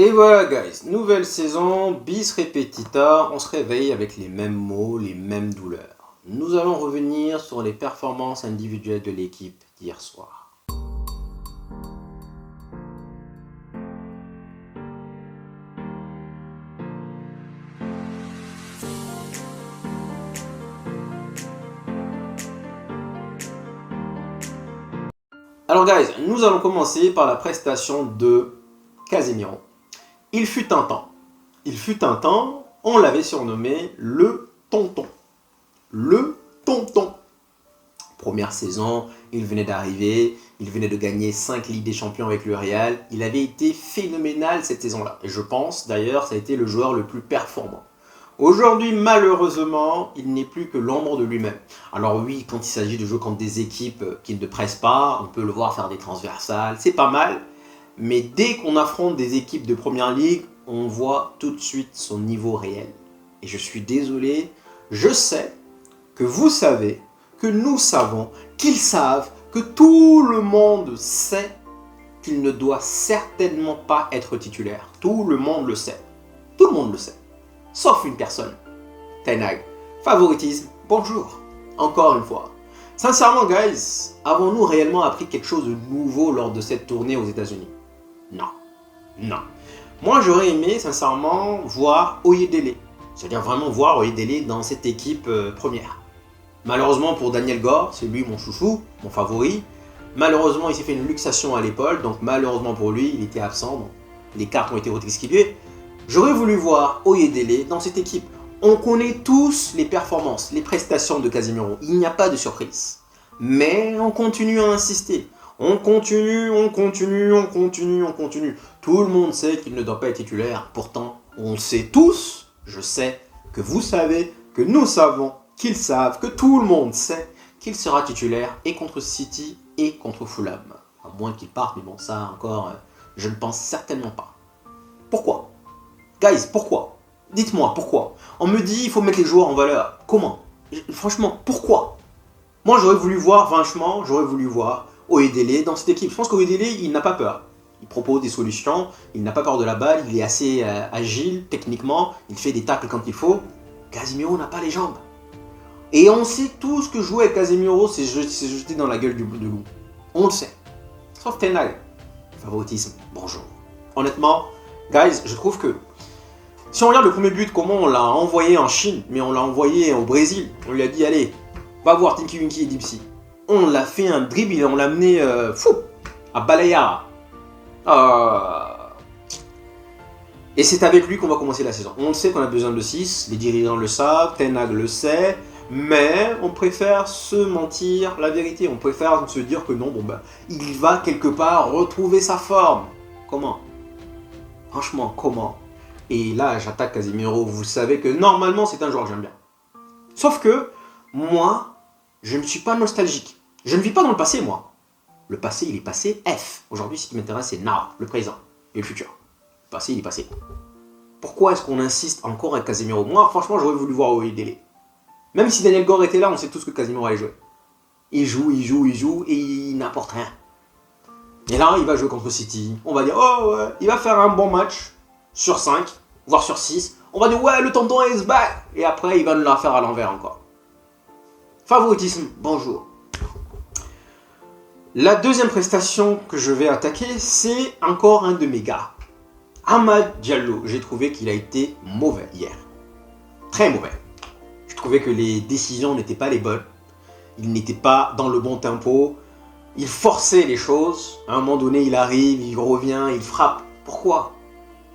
Et voilà guys, nouvelle saison, bis repetita, on se réveille avec les mêmes mots, les mêmes douleurs. Nous allons revenir sur les performances individuelles de l'équipe d'hier soir. Alors guys, nous allons commencer par la prestation de Casemiro. Il fut un temps, on l'avait surnommé le tonton. Le tonton. Première saison, il venait d'arriver, il venait de gagner 5 Ligues des Champions avec le Real. Il avait été phénoménal cette saison-là. Et je pense d'ailleurs ça a été le joueur le plus performant. Aujourd'hui, malheureusement, il n'est plus que l'ombre de lui-même. Alors oui, quand il s'agit de jouer contre des équipes qui ne pressent pas, on peut le voir faire des transversales, c'est pas mal. Mais dès qu'on affronte des équipes de première ligue, on voit tout de suite son niveau réel. Et je suis désolé, je sais que vous savez, que nous savons, qu'ils savent, que tout le monde sait qu'il ne doit certainement pas être titulaire. Tout le monde le sait. Tout le monde le sait. Sauf une personne. Ten Hag. Favoritisme, bonjour. Encore une fois. Sincèrement, guys, avons-nous réellement appris quelque chose de nouveau lors de cette tournée aux États-Unis? Non. Non. Moi, j'aurais aimé, sincèrement, voir Oyedele. C'est-à-dire vraiment voir Oyedele dans cette équipe première. Malheureusement pour Daniel Gore, c'est lui mon chouchou, mon favori. Malheureusement, il s'est fait une luxation à l'épaule, donc malheureusement pour lui, il était absent. Donc les cartes ont été redistribuées. J'aurais voulu voir Oyedele dans cette équipe. On connaît tous les performances, les prestations de Casemiro. Il n'y a pas de surprise. Mais on continue à insister. On continue. Tout le monde sait qu'il ne doit pas être titulaire. Pourtant, on sait tous, je sais, que vous savez, que nous savons, qu'ils savent, que tout le monde sait qu'il sera titulaire et contre City et contre Fulham. À moins qu'il parte, mais bon, ça encore, je ne pense certainement pas. Pourquoi? Guys, pourquoi? Dites-moi, pourquoi? On me dit il faut mettre les joueurs en valeur. Comment? Franchement, pourquoi? Moi, j'aurais voulu voir Oyedele dans cette équipe. Je pense qu'Oyedele, il n'a pas peur. Il propose des solutions, il n'a pas peur de la balle, il est assez agile techniquement, il fait des tacles quand il faut. Casemiro n'a pas les jambes. Et on sait tous que jouer avec Casemiro, c'est jeter dans la gueule de loup. On le sait. Sauf Ten Hag. Favoritisme, bonjour. Honnêtement, guys, je trouve que si on regarde le premier but, comment on l'a envoyé en Chine, mais on l'a envoyé au Brésil, on lui a dit allez, va voir Tinky Winky et Dipsy. On l'a fait un dribble, on l'a amené à Balaya. Et c'est avec lui qu'on va commencer la saison. On le sait qu'on a besoin de 6, les dirigeants le savent, Ten Hag le sait, mais on préfère se mentir la vérité. On préfère se dire que non, il va quelque part retrouver sa forme. Comment? Franchement, comment? Et là, j'attaque Casemiro. Vous savez que normalement, c'est un joueur que j'aime bien. Sauf que, moi, je ne suis pas nostalgique. Je ne vis pas dans le passé, moi. Le passé, il est passé F. Aujourd'hui, ce qui m'intéresse, c'est now, le présent et le futur. Le passé, il est passé. Pourquoi est-ce qu'on insiste encore avec Casemiro? Moi, franchement, j'aurais voulu voir Oyedele. Même si Daniel Gore était là, on sait tous que Casemiro allait jouer. Il joue et il n'apporte rien. Et là, il va jouer contre City. On va dire, oh ouais, il va faire un bon match sur 5, voire sur 6. On va dire, ouais, le tonton is back. Et après, il va nous la faire à l'envers encore. Favoritisme, bonjour. La deuxième prestation que je vais attaquer, c'est encore un de mes gars. Amad Diallo. J'ai trouvé qu'il a été mauvais hier. Très mauvais. Je trouvais que les décisions n'étaient pas les bonnes. Il n'était pas dans le bon tempo. Il forçait les choses. À un moment donné, il arrive, il revient, il frappe. Pourquoi?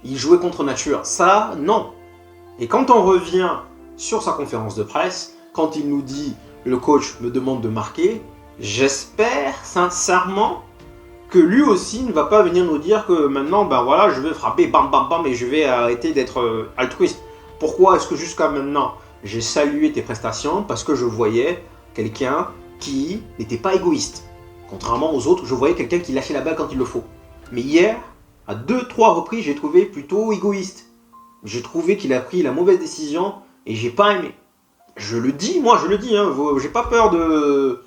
Il jouait contre nature. Ça, non. Et quand on revient sur sa conférence de presse, quand il nous dit « le coach me demande de marquer », j'espère sincèrement que lui aussi ne va pas venir nous dire que maintenant, voilà, je vais frapper, bam, bam, bam, et je vais arrêter d'être altruiste. Pourquoi est-ce que jusqu'à maintenant, j'ai salué tes prestations? Parce que je voyais quelqu'un qui n'était pas égoïste. Contrairement aux autres, je voyais quelqu'un qui lâchait la balle quand il le faut. Mais hier, à 2-3 reprises, j'ai trouvé plutôt égoïste. J'ai trouvé qu'il a pris la mauvaise décision et j'ai pas aimé. Je le dis, hein, j'ai pas peur de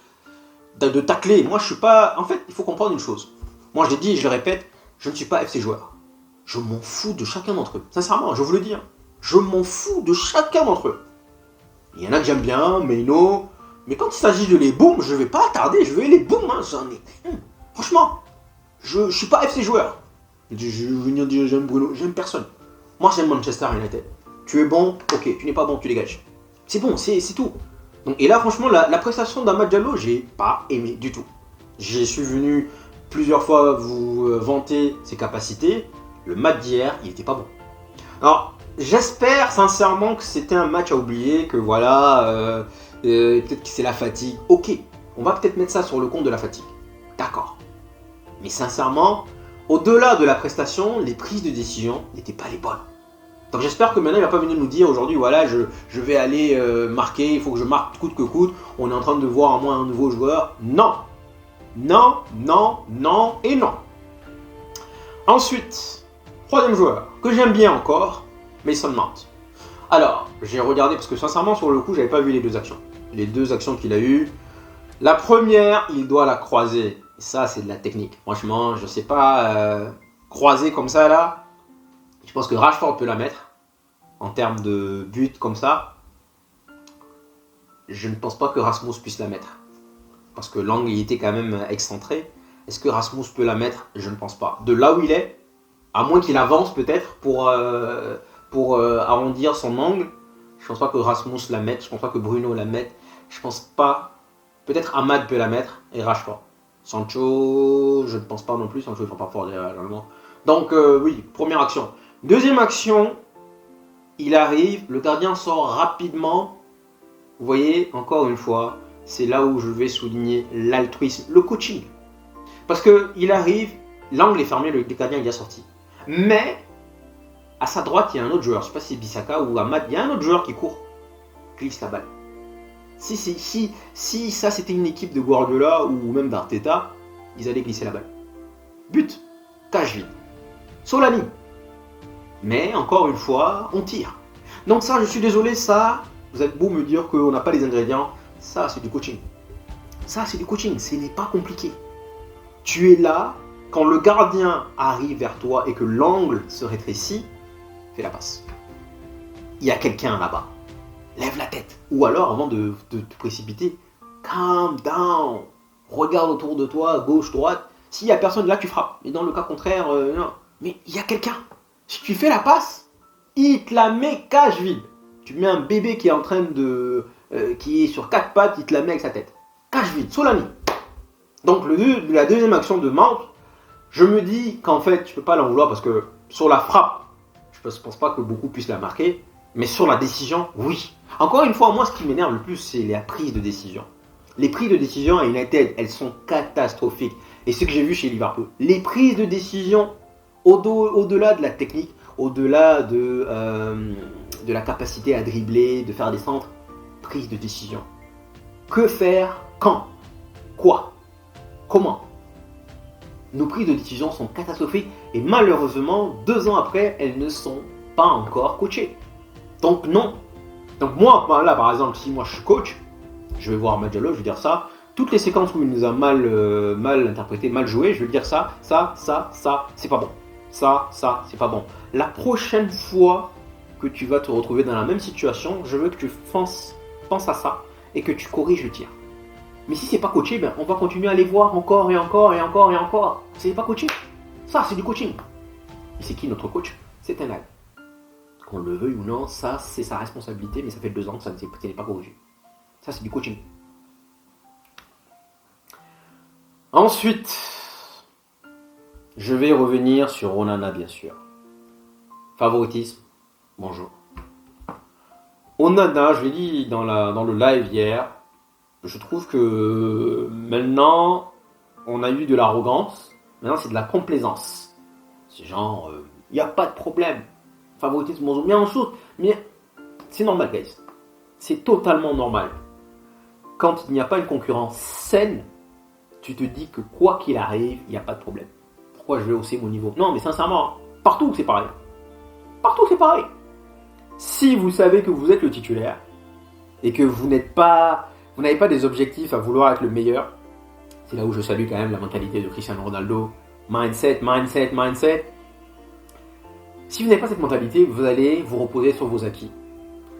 tacler. Moi, je suis pas... En fait, il faut comprendre une chose. Moi, je l'ai dit et je le répète, je ne suis pas FC joueur. Je m'en fous de chacun d'entre eux. Sincèrement, je vous le dis. Je m'en fous de chacun d'entre eux. Il y en a que j'aime bien, mais non. Mais quand il s'agit de les boom, je vais pas attarder, je vais les boom. J'en ai. Franchement, je suis pas FC joueur. Je vais venir dire j'aime Bruno, j'aime personne. Moi j'aime Manchester United. Tu es bon, ok. Tu n'es pas bon, tu dégages. C'est bon, c'est tout. Donc, et là, franchement, la prestation d'Amad Diallo, j'ai pas aimé du tout. Je suis venu plusieurs fois vous vanter ses capacités. Le match d'hier, il était pas bon. Alors, j'espère sincèrement que c'était un match à oublier, que voilà, peut-être que c'est la fatigue. Ok, on va peut-être mettre ça sur le compte de la fatigue. D'accord. Mais sincèrement, au-delà de la prestation, les prises de décision n'étaient pas les bonnes. Donc j'espère que maintenant il ne va pas venir nous dire aujourd'hui, voilà, je vais aller marquer, il faut que je marque coûte que coûte, on est en train de voir en moi un nouveau joueur. Non. Non, non, non et non. Ensuite, troisième joueur, que j'aime bien encore, Mason Mount. Alors, j'ai regardé, parce que sincèrement, sur le coup, j'avais pas vu les deux actions. Les deux actions qu'il a eues. La première, il doit la croiser. Ça, c'est de la technique. Franchement, je sais pas, croiser comme ça, là, je pense que Rashford peut la mettre. En termes de but comme ça. Je ne pense pas que Rasmus puisse la mettre. Parce que l'angle, il était quand même excentré. Est-ce que Rasmus peut la mettre? Je ne pense pas. De là où il est, à moins qu'il avance peut-être pour arrondir son angle, je ne pense pas que Rasmus la mette. Je ne pense pas que Bruno la mette. Je ne pense pas. Peut-être Amad peut la mettre et Rashford. Sancho, je ne pense pas non plus. Sancho, il ne faut pas fort généralement. Donc oui, première action. Deuxième action, il arrive, le gardien sort rapidement. Vous voyez, encore une fois, c'est là où je vais souligner l'altruisme, le coaching. Parce qu'il arrive, l'angle est fermé, le gardien est déjà sorti. Mais, à sa droite, il y a un autre joueur. Je ne sais pas si c'est Bissaka ou Amad, il y a un autre joueur qui court, glisse la balle. Si ça c'était une équipe de Guardiola ou même d'Arteta, ils allaient glisser la balle. But, cage vide. Solani. Mais encore une fois, on tire. Donc ça, je suis désolé, ça, vous êtes beau me dire qu'on n'a pas les ingrédients, ça c'est du coaching. Ça c'est du coaching, ce n'est pas compliqué. Tu es là, quand le gardien arrive vers toi et que l'angle se rétrécit, fais la passe. Il y a quelqu'un là-bas. Lève la tête. Ou alors, avant de te précipiter, calm down. Regarde autour de toi, gauche, droite. S'il n'y a personne là, tu frappes. Mais dans le cas contraire, non. Mais il y a quelqu'un. Si tu fais la passe, il te la met cage vide. Tu mets un bébé qui est en train de... qui est sur quatre pattes, il te la met avec sa tête. Cage vide, Solani. Donc la deuxième action de Mount, je me dis qu'en fait, je ne peux pas l'en vouloir parce que sur la frappe, je ne pense pas que beaucoup puissent la marquer. Mais sur la décision, oui. Encore une fois, moi, ce qui m'énerve le plus, c'est la prise de décision. Les prises de décision à United, elles sont catastrophiques. Et ce que j'ai vu chez Liverpool, les prises de décision, au-delà de la technique, au-delà de la capacité à dribbler, de faire des centres, prise de décision. Que faire? Quand? Quoi? Comment? Nos prises de décision sont catastrophiques et malheureusement, 2 ans après, elles ne sont pas encore coachées. Donc non. Donc moi, là par exemple, si moi je suis coach, je vais voir Madjalo, je vais dire ça. Toutes les séquences où il nous a mal interprété, mal joué, je vais dire ça, c'est pas bon. Ça, c'est pas bon. La prochaine fois que tu vas te retrouver dans la même situation, je veux que tu penses à ça et que tu corriges le tir. Mais si c'est pas coaché, ben on va continuer à les voir encore et encore et encore et encore. C'est pas coaché. Ça, c'est du coaching. Et c'est qui notre coach? C'est un âne. Qu'on le veuille ou non, ça c'est sa responsabilité, mais ça fait 2 ans que ça n'est pas corrigé. Ça c'est du coaching. Ensuite, je vais revenir sur Onana bien sûr. Favoritisme, bonjour. Onana, je l'ai dit dans le live hier, je trouve que maintenant on a eu de l'arrogance, maintenant c'est de la complaisance. C'est genre, il n'y a pas de problème. Favoritisme, bonjour. Mais en chose, mais c'est normal, guys. C'est totalement normal. Quand il n'y a pas une concurrence saine, tu te dis que quoi qu'il arrive, il n'y a pas de problème. Pourquoi je vais hausser mon niveau? Non, mais sincèrement, partout c'est pareil. Partout c'est pareil. Si vous savez que vous êtes le titulaire et que vous n'avez pas des objectifs à vouloir être le meilleur, c'est là où je salue quand même la mentalité de Cristiano Ronaldo. Mindset. Si vous n'avez pas cette mentalité, vous allez vous reposer sur vos acquis.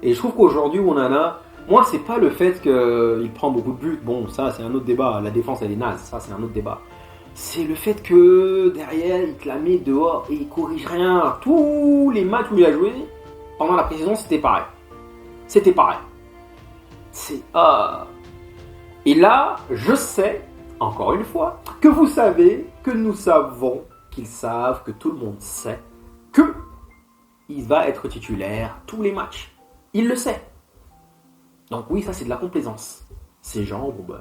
Et je trouve qu'aujourd'hui, où on en a, moi, c'est pas le fait qu'il prend beaucoup de buts. Bon, ça, c'est un autre débat. La défense, elle est naze. Ça, c'est un autre débat. C'est le fait que derrière, il te la met dehors et il corrige rien. Tous les matchs où il a joué, pendant la pré-saison, c'était pareil. C'était pareil. C'est... Et là, je sais, encore une fois, que vous savez, que nous savons, qu'ils savent, que tout le monde sait, que il va être titulaire tous les matchs. Il le sait. Donc oui, ça c'est de la complaisance. Ces gens, bon ben,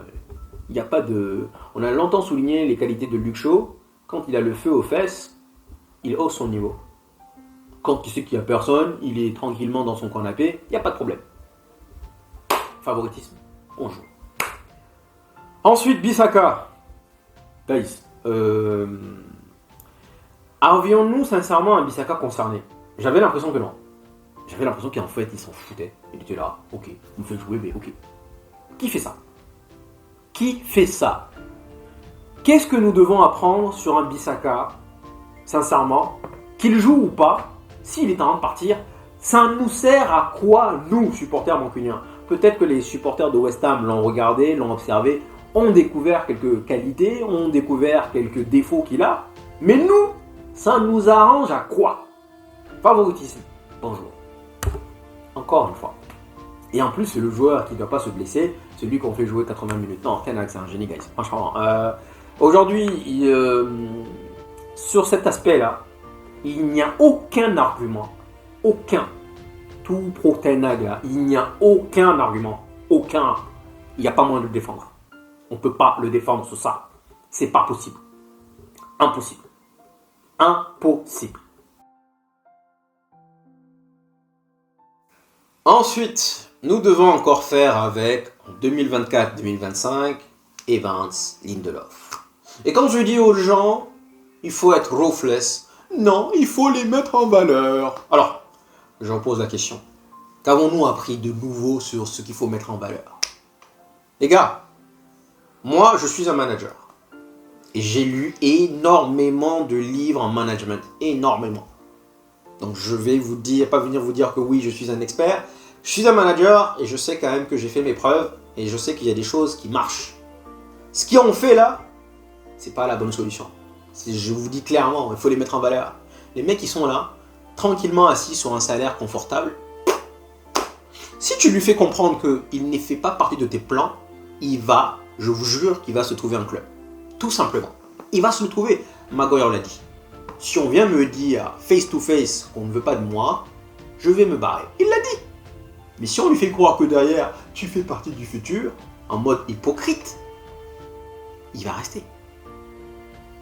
il n'y a pas de... On a longtemps souligné les qualités de Luke Shaw. Quand il a le feu aux fesses, il hausse son niveau. Quand il sait qu'il n'y a personne, il est tranquillement dans son canapé, il n'y a pas de problème. Favoritisme, on joue. Ensuite, Bissaka. Guys, avions-nous sincèrement un Bissaka concerné? J'avais l'impression que non. J'avais l'impression qu'en fait, il s'en foutait. Il était là, ok, il me fait jouer, mais ok. Qui fait ça? Qui fait ça? Qu'est-ce que nous devons apprendre sur un Bissaka, sincèrement? Qu'il joue ou pas, s'il est en train de partir, ça nous sert à quoi, nous, supporters mancuniens? Peut-être que les supporters de West Ham l'ont regardé, l'ont observé, ont découvert quelques qualités, ont découvert quelques défauts qu'il a, mais nous, ça nous arrange à quoi? Favoritisme. Bonjour. Encore une fois. Et en plus, c'est le joueur qui ne doit pas se blesser, celui qu'on fait jouer 80 minutes. Non, Ten Hag, c'est un génie, guys. Franchement. Aujourd'hui, sur cet aspect-là, il n'y a aucun argument. Aucun. Tout pro Ten Hag, là, il n'y a aucun argument. Aucun. Il n'y a pas moyen de le défendre. On ne peut pas le défendre sur ça. C'est pas possible. Impossible. Impossible. Ensuite, nous devons encore faire avec, en 2024-2025, Evans, Lindelof. Et quand je dis aux gens, il faut être ruthless, non, il faut les mettre en valeur. Alors, je pose la question. Qu'avons-nous appris de nouveau sur ce qu'il faut mettre en valeur? Les gars, moi, je suis un manager. Et j'ai lu énormément de livres en management. Énormément. Donc je vais vous dire, pas venir vous dire que oui, je suis un expert. Je suis un manager et je sais quand même que j'ai fait mes preuves et je sais qu'il y a des choses qui marchent. Ce qu'on fait là, c'est pas la bonne solution. Je vous dis clairement, il faut les mettre en valeur. Les mecs qui sont là, tranquillement assis sur un salaire confortable, si tu lui fais comprendre qu'il ne fait pas partie de tes plans, il va, je vous jure qu'il va se trouver un club. Tout simplement. Il va se le trouver. Maguire l'a dit. Si on vient me dire face to face qu'on ne veut pas de moi, je vais me barrer. Il l'a dit. Mais si on lui fait croire que derrière, tu fais partie du futur, en mode hypocrite, il va rester.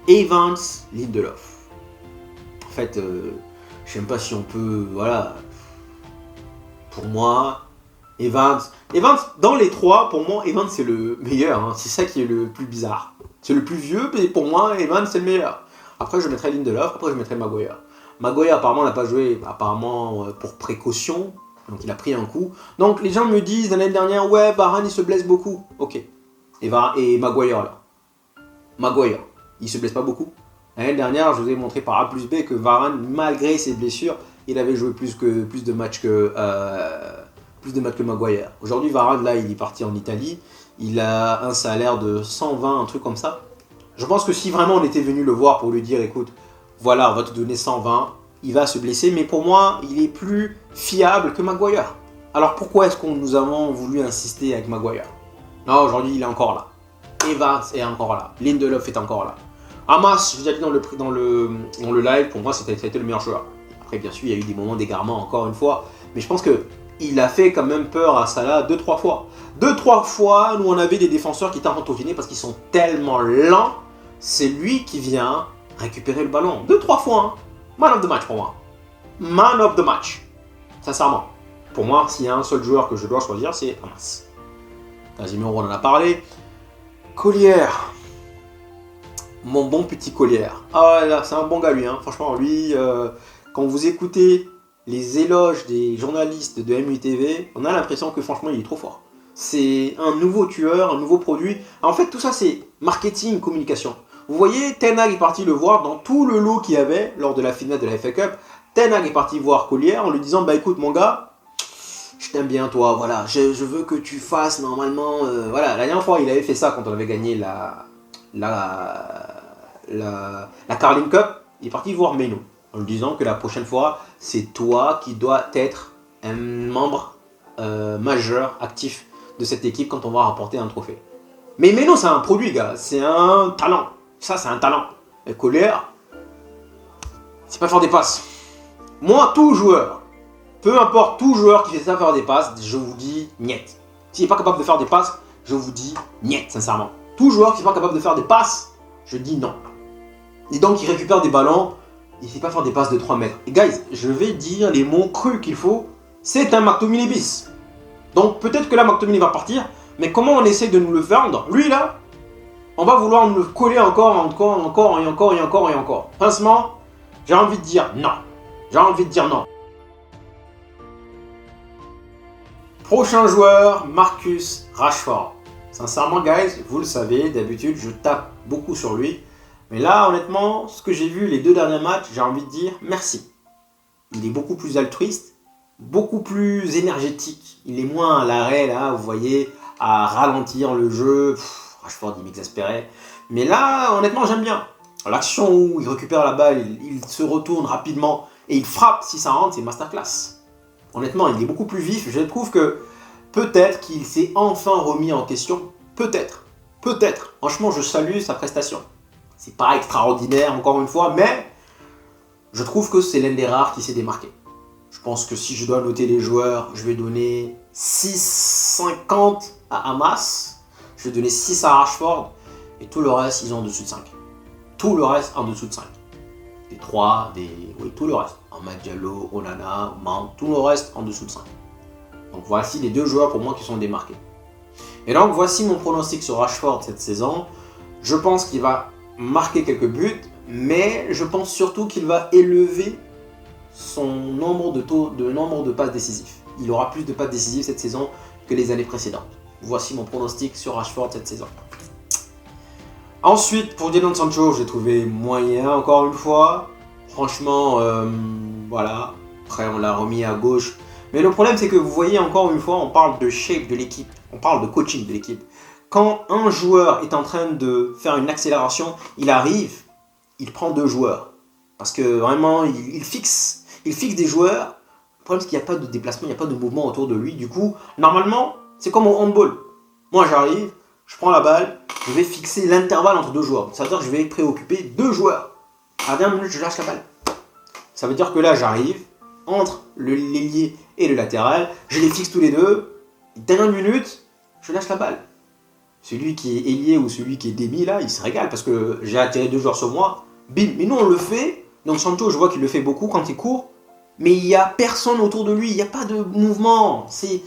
Evans, Lindelof. En fait, je ne sais même pas si on peut... Voilà. Pour moi, Evans, dans les trois, pour moi, Evans c'est le meilleur. Hein. C'est ça qui est le plus bizarre. C'est le plus vieux, mais pour moi, Evans c'est le meilleur. Après, je mettrai Lindelof, après, je mettrai Maguire. Maguire, apparemment, n'a pas joué pour précaution. Donc, il a pris un coup. Donc, les gens me disent, l'année dernière, ouais, Varane, il se blesse beaucoup. Ok. Et Maguire, là. Maguire, il se blesse pas beaucoup. L'année dernière, je vous ai montré par A plus B que Varane, malgré ses blessures, il avait joué plus de matchs que Maguire. Aujourd'hui, Varane, là, il est parti en Italie. Il a un salaire de 120, un truc comme ça. Je pense que si vraiment on était venu le voir pour lui dire, écoute, voilà, on va te donner 120, il va se blesser, mais pour moi, il est plus fiable que Maguire. Alors pourquoi est-ce que nous avons voulu insister avec Maguire? Non, aujourd'hui, il est encore là. Evans est encore là. Lindelof est encore là. Hamas, je vous ai dit dans le live, pour moi, ça a été le meilleur joueur. Après, bien sûr, il y a eu des moments d'égarement, encore une fois, mais je pense qu'il a fait quand même peur à Salah 2-3 fois. 2-3 fois, nous, on avait des défenseurs qui t'ont entouré parce qu'ils sont tellement lents. C'est lui qui vient récupérer le ballon. 2-3 fois, hein. Man of the match pour moi. Man of the match. Sincèrement. Pour moi, s'il y a un seul joueur que je dois choisir, c'est Hamas. Casemiro, on en a parlé. Collier. Mon bon petit Collier. Ah là, c'est un bon gars lui. Hein. Franchement, lui, quand vous écoutez les éloges des journalistes de MUTV, on a l'impression que franchement, il est trop fort. C'est un nouveau tueur, un nouveau produit. En fait, tout ça, c'est marketing, communication. Vous voyez, Ten Hag est parti le voir dans tout le lot qu'il y avait lors de la finale de la FA Cup. Ten Hag est parti voir Collier en lui disant bah écoute mon gars, je t'aime bien toi, voilà, je veux que tu fasses normalement, voilà, la dernière fois il avait fait ça quand on avait gagné la Carling Cup, il est parti voir Meno en lui disant que la prochaine fois c'est toi qui dois être un membre majeur, actif de cette équipe quand on va remporter un trophée. Mais Meno c'est un produit gars, c'est un talent, ça c'est un talent. Et Collier, c'est pas faire des passes. Moi, tout joueur, peu importe, tout joueur qui fait ça faire des passes, je vous dis niet. S'il n'est pas capable de faire des passes, je vous dis niet, sincèrement. Tout joueur qui n'est pas capable de faire des passes, je dis non. Et donc, il récupère des ballons, il ne sait pas faire des passes de 3 mètres. Et guys, je vais dire les mots crus qu'il faut, c'est un McTominay bis. Donc, peut-être que là, McTominay va partir, mais comment on essaie de nous le vendre? Lui, là, on va vouloir nous le coller encore. Franchement, j'ai envie de dire non. J'ai envie de dire non. Prochain joueur, Marcus Rashford. Sincèrement, guys, vous le savez, d'habitude, je tape beaucoup sur lui. Mais là, honnêtement, ce que j'ai vu les 2 derniers matchs, j'ai envie de dire merci. Il est beaucoup plus altruiste, beaucoup plus énergétique. Il est moins à l'arrêt, là, vous voyez, à ralentir le jeu. Rashford, il m'exaspérait. Mais là, honnêtement, j'aime bien. L'action où il récupère la balle, il se retourne rapidement et il frappe, si ça rentre, c'est masterclass. Honnêtement, il est beaucoup plus vif. Je trouve que peut-être qu'il s'est enfin remis en question. Peut-être. Franchement, je salue sa prestation. C'est pas extraordinaire, encore une fois, mais je trouve que c'est l'un des rares qui s'est démarqué. Je pense que si je dois noter les joueurs, je vais donner 6,50 à Hamas, je vais donner 6 à Rashford, et tout le reste, ils ont en dessous de 5. Tout le reste en dessous de 5. Des 3, oui, tout le reste. Amad Diallo, Onana, Mount, tout le reste en dessous de 5. Donc voici les 2 joueurs pour moi qui sont démarqués. Et donc voici mon pronostic sur Rashford cette saison. Je pense qu'il va marquer quelques buts, mais je pense surtout qu'il va élever son nombre de passes décisives. Il aura plus de passes décisives cette saison que les années précédentes. Voici mon pronostic sur Rashford cette saison. Ensuite, pour Jadon Sancho, j'ai trouvé moyen encore une fois. Franchement, voilà. Après, on l'a remis à gauche. Mais le problème, c'est que vous voyez, encore une fois, on parle de shape de l'équipe. On parle de coaching de l'équipe. Quand un joueur est en train de faire une accélération, il arrive, il prend 2 joueurs. Parce que vraiment, il fixe des joueurs. Le problème, c'est qu'il n'y a pas de déplacement, il n'y a pas de mouvement autour de lui. Du coup, normalement, c'est comme au handball. Moi, j'arrive, je prends la balle, je vais fixer l'intervalle entre 2 joueurs. Ça veut dire que je vais préoccuper 2 joueurs. À la dernière minute, je lâche la balle. Ça veut dire que là, j'arrive entre l'ailier et le latéral, je les fixe tous les 2. Dernière minute, je lâche la balle. Celui qui est ailier ou celui qui est demi, là, il se régale parce que j'ai attiré 2 joueurs sur moi. Bim. Mais nous, on le fait. Donc Sancho, je vois qu'il le fait beaucoup quand il court. Mais il n'y a personne autour de lui. Il n'y a pas de mouvement. C'est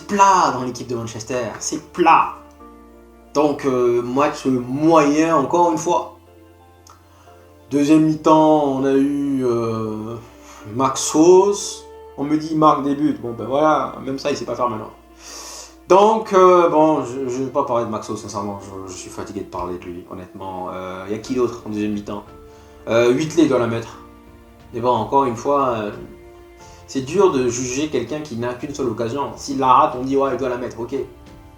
plat dans l'équipe de Manchester. C'est plat. Donc, match moyen, encore une fois. Deuxième mi-temps, on a eu Maxos. On me dit il marque des buts. Bon, ben voilà, même ça, il sait pas faire maintenant. Donc, bon, je ne vais pas parler de Maxos, sincèrement. Je suis fatigué de parler de lui, honnêtement. Il y a qui d'autre en deuxième mi-temps? Whitley doit la mettre. Mais bon, encore une fois, c'est dur de juger quelqu'un qui n'a qu'une seule occasion. S'il la rate, on dit ouais, il doit la mettre, ok.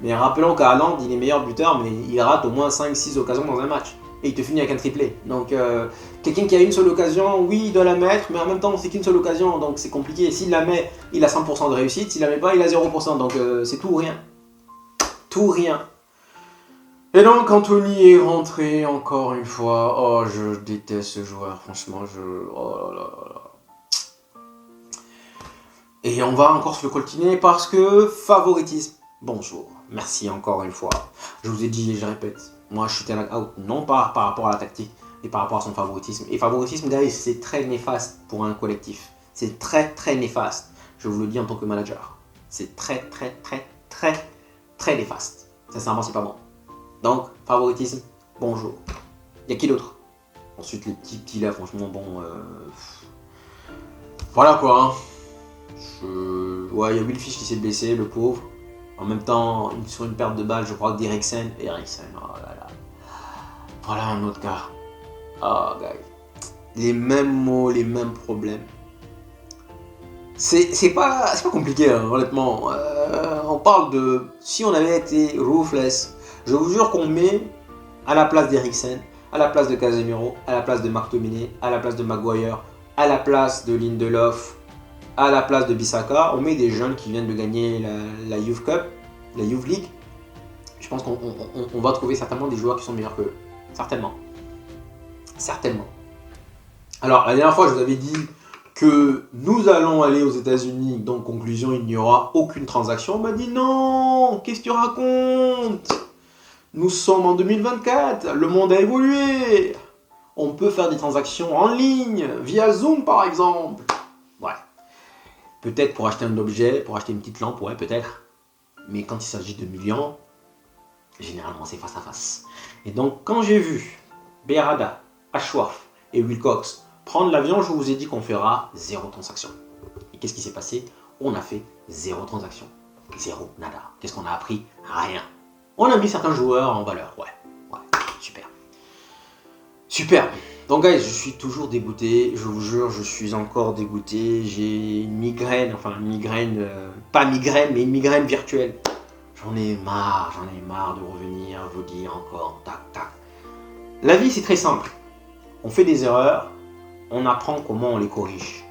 Mais rappelons qu'à Haaland, il est meilleur buteur, mais il rate au moins 5-6 occasions dans un match. Et il te finit avec un triplé. Donc, quelqu'un qui a une seule occasion, oui, il doit la mettre, mais en même temps, c'est qu'une seule occasion, donc c'est compliqué. S'il la met, il a 100% de réussite. S'il la met pas, il a 0%. Donc, c'est tout ou rien. Tout ou rien. Et donc, Anthony est rentré encore une fois. Oh, je déteste ce joueur, franchement. Oh là là là. Et on va encore se le coltiner parce que favoritisme. Bonjour. Merci encore une fois. Je vous ai dit et je répète. Moi, je suis Ten Hag out, non pas par rapport à la tactique, mais par rapport à son favoritisme. Et favoritisme, guys, c'est très néfaste pour un collectif. C'est très, très néfaste. Je vous le dis en tant que manager. C'est très, très, très, très, très néfaste. Sincèrement, c'est pas bon. Donc, favoritisme, bonjour. Il y a qui d'autre? Ensuite, les petits là, franchement, bon... Voilà quoi. Hein. Ouais, il y a Wilfish qui s'est blessé, le pauvre. En même temps, sur une perte de balle, je crois que d'Eriksen. Eriksen, oh là là. Voilà un autre gars. Oh, guys. Les mêmes mots, les mêmes problèmes. C'est pas compliqué, hein, honnêtement. On parle de... Si on avait été ruthless, je vous jure qu'on met à la place d'Eriksen, à la place de Casemiro, à la place de McTominay, à la place de Maguire, à la place de Lindelof, à la place de Bissaka, on met des jeunes qui viennent de gagner la Youth Cup, la Youth League. Je pense qu'on va trouver certainement des joueurs qui sont meilleurs qu'eux. Certainement. Certainement. Alors, la dernière fois, je vous avais dit que nous allons aller aux États-Unis, donc conclusion, il n'y aura aucune transaction. On m'a dit non, qu'est-ce que tu racontes? Nous sommes en 2024, le monde a évolué. On peut faire des transactions en ligne, via Zoom par exemple. Ouais. Peut-être pour acheter un objet, pour acheter une petite lampe, ouais, peut-être. Mais quand il s'agit de millions, généralement c'est face à face. Et donc, quand j'ai vu Berrada, Ashworth et Wilcox prendre l'avion, je vous ai dit qu'on fera 0 transaction. Et qu'est-ce qui s'est passé? On a fait 0 transaction. 0, nada. Qu'est-ce qu'on a appris? Rien. On a mis certains joueurs en valeur. Ouais, super. Super. Donc, guys, je suis toujours dégoûté. Je vous jure, je suis encore dégoûté. J'ai une migraine, enfin une migraine, pas migraine, mais une migraine virtuelle. J'en ai marre de revenir, vous dire encore, tac, tac. La vie, c'est très simple. On fait des erreurs, on apprend comment on les corrige.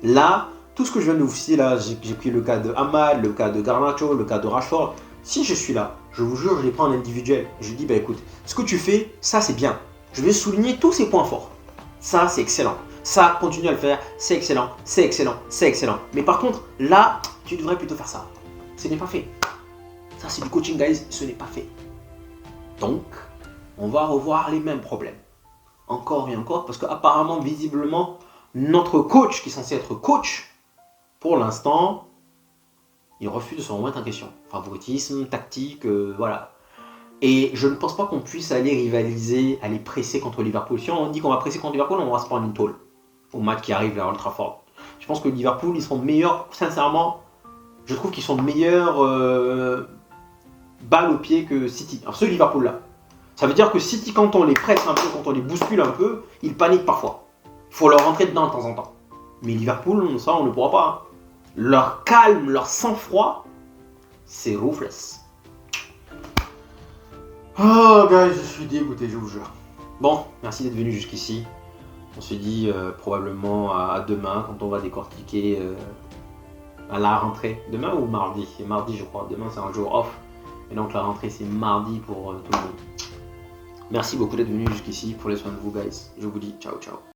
Là, tout ce que je viens de vous citer, là, j'ai pris le cas de Ahmad, le cas de Garnacho, le cas de Rashford. Si je suis là, je vous jure, je les prends en individuel. Je dis, bah écoute, ce que tu fais, ça c'est bien. Je vais souligner tous ces points forts. Ça, c'est excellent. Ça, continue à le faire, c'est excellent, c'est excellent, c'est excellent. Mais par contre, là, tu devrais plutôt faire ça. Ce n'est pas fait. Ça, c'est du coaching, guys, ce n'est pas fait. Donc, on va revoir les mêmes problèmes. Encore et encore, parce qu'apparemment, visiblement, notre coach, qui est censé être coach, pour l'instant, il refuse de se remettre en question. Favoritisme, tactique, voilà. Et je ne pense pas qu'on puisse aller rivaliser, aller presser contre Liverpool. Si on dit qu'on va presser contre Liverpool, on va se prendre une tôle au match qui arrive vers Old Trafford. Je pense que Liverpool, ils sont meilleurs, sincèrement, je trouve qu'ils sont meilleurs balle au pied que City. Alors ce Liverpool-là. Ça veut dire que City, quand on les presse un peu, quand on les bouscule un peu, ils paniquent parfois. Il faut leur rentrer dedans de temps en temps. Mais Liverpool, ça, on ne pourra pas. Hein. Leur calme, leur sang-froid, c'est ruthless. Oh, guys, je suis dégoûté, je vous jure. Bon, merci d'être venu jusqu'ici. On se dit probablement à demain, quand on va décortiquer à la rentrée. Demain ou mardi? C'est mardi, je crois. Demain, c'est un jour off. Et donc, la rentrée, c'est mardi pour tout le monde. Merci beaucoup d'être venu jusqu'ici. Prenez soin de vous, guys. Je vous dis ciao, ciao.